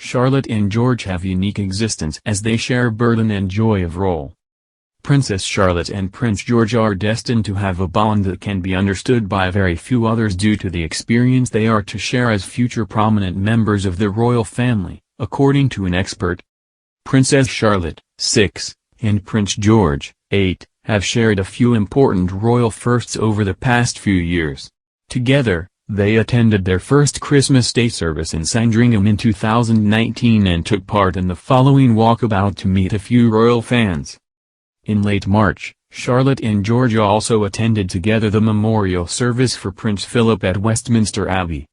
Charlotte and George have unique existence as they share burden and joy of role. Princess Charlotte and Prince George are destined to have a bond that can be understood by very few others due to the experience they are to share as future prominent members of the royal family, according to an expert. Princess Charlotte, 6, and Prince George, 8, have shared a few important royal firsts over the past few years. Together, they attended their first Christmas Day service in Sandringham in 2019 and took part in the following walkabout to meet a few royal fans. In late March, Charlotte and George also attended together the memorial service for Prince Philip at Westminster Abbey.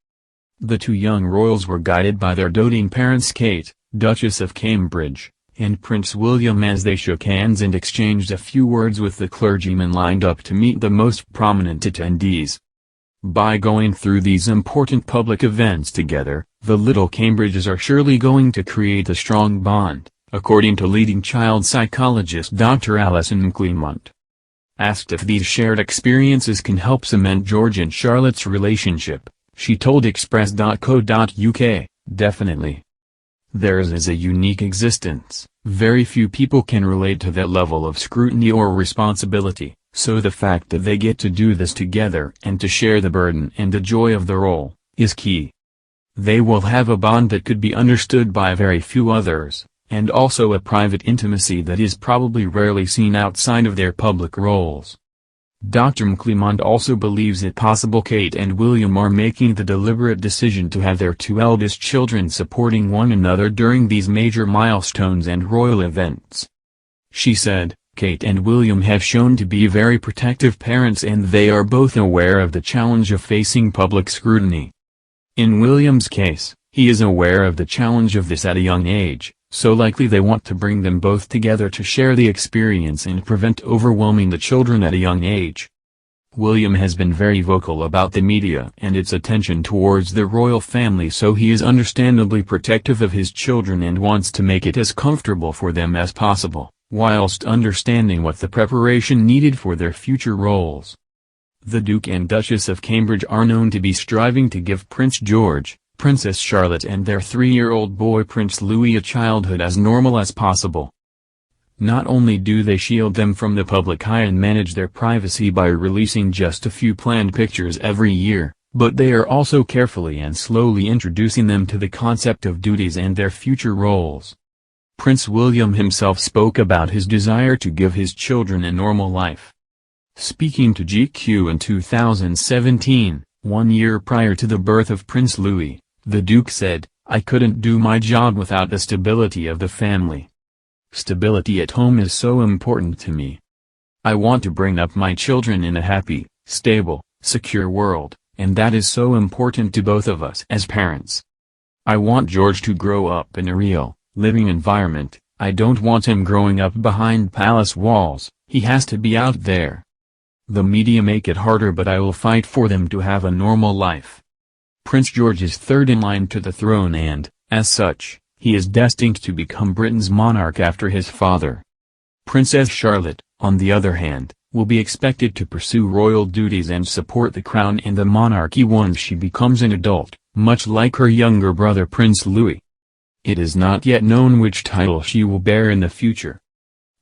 The two young royals were guided by their doting parents Kate, Duchess of Cambridge, and Prince William as they shook hands and exchanged a few words with the clergymen lined up to meet the most prominent attendees. By going through these important public events together, the little Cambridges are surely going to create a strong bond, according to leading child psychologist Dr. Alison Clement. Asked if these shared experiences can help cement George and Charlotte's relationship, she told Express.co.uk, "Definitely. Theirs is a unique existence, very few people can relate to that level of scrutiny or responsibility, so the fact that they get to do this together and to share the burden and the joy of the role, is key. They will have a bond that could be understood by very few others, and also a private intimacy that is probably rarely seen outside of their public roles." Dr. Clement also believes it possible Kate and William are making the deliberate decision to have their two eldest children supporting one another during these major milestones and royal events. She said, "Kate and William have shown to be very protective parents and they are both aware of the challenge of facing public scrutiny. In William's case, he is aware of the challenge of this at a young age, so likely they want to bring them both together to share the experience and prevent overwhelming the children at a young age." William has been very vocal about the media and its attention towards the royal family, so he is understandably protective of his children and wants to make it as comfortable for them as possible, whilst understanding what the preparation needed for their future roles. The Duke and Duchess of Cambridge are known to be striving to give Prince George, Princess Charlotte and their 3-year-old boy Prince Louis a childhood as normal as possible. Not only do they shield them from the public eye and manage their privacy by releasing just a few planned pictures every year, but they are also carefully and slowly introducing them to the concept of duties and their future roles. Prince William himself spoke about his desire to give his children a normal life. Speaking to GQ in 2017, 1 year prior to the birth of Prince Louis, the Duke said, "I couldn't do my job without the stability of the family. Stability at home is so important to me. I want to bring up my children in a happy, stable, secure world, and that is so important to both of us as parents. I want George to grow up in a real, living environment. I don't want him growing up behind palace walls, he has to be out there. The media make it harder, but I will fight for them to have a normal life." Prince George is third in line to the throne and, as such, he is destined to become Britain's monarch after his father. Princess Charlotte, on the other hand, will be expected to pursue royal duties and support the crown and the monarchy once she becomes an adult, much like her younger brother Prince Louis. It is not yet known which title she will bear in the future.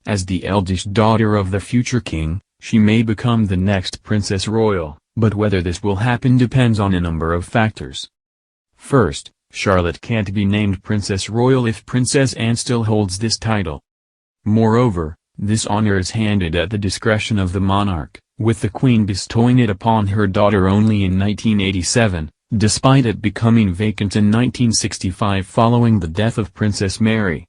As the eldest daughter of the future king, she may become the next Princess Royal, but whether this will happen depends on a number of factors. First, Charlotte can't be named Princess Royal if Princess Anne still holds this title. Moreover, this honor is handed at the discretion of the monarch, with the Queen bestowing it upon her daughter only in 1987, despite it becoming vacant in 1965 following the death of Princess Mary.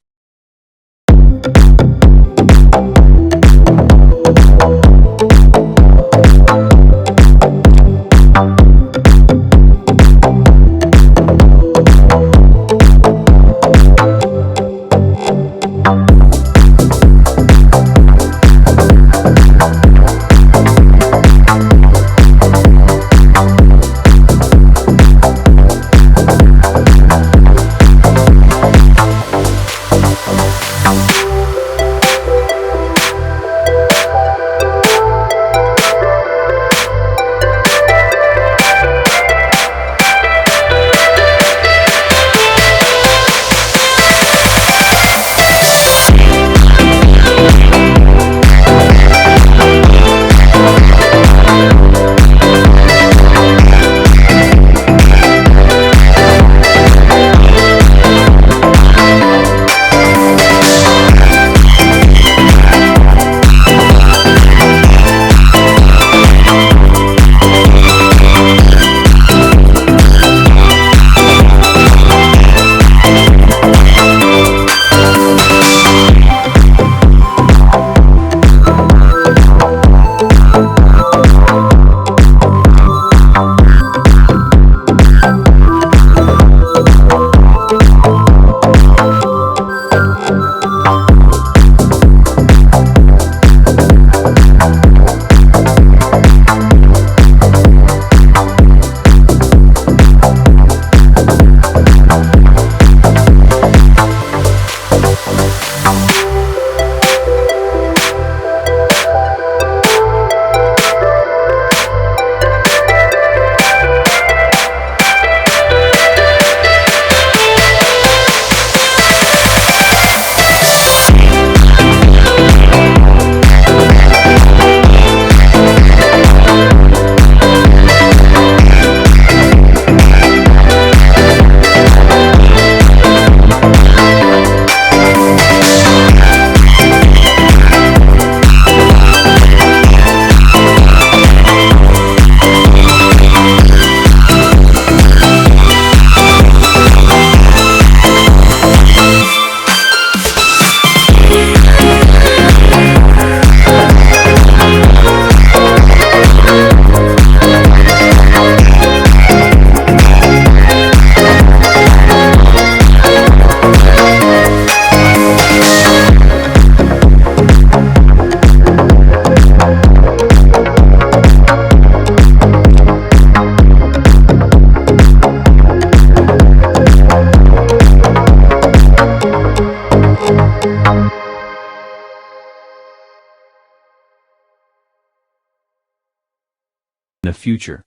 the future.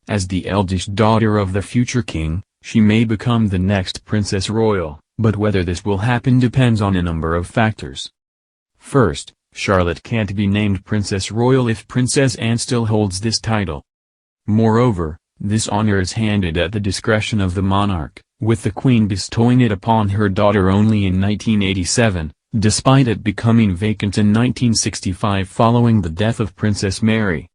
As the eldest daughter of the future king, she may become the next Princess Royal, but whether this will happen depends on a number of factors. First, Charlotte can't be named Princess Royal if Princess Anne still holds this title. Moreover, this honor is handed at the discretion of the monarch, with the Queen bestowing it upon her daughter only in 1987, despite it becoming vacant in 1965 following the death of Princess Mary.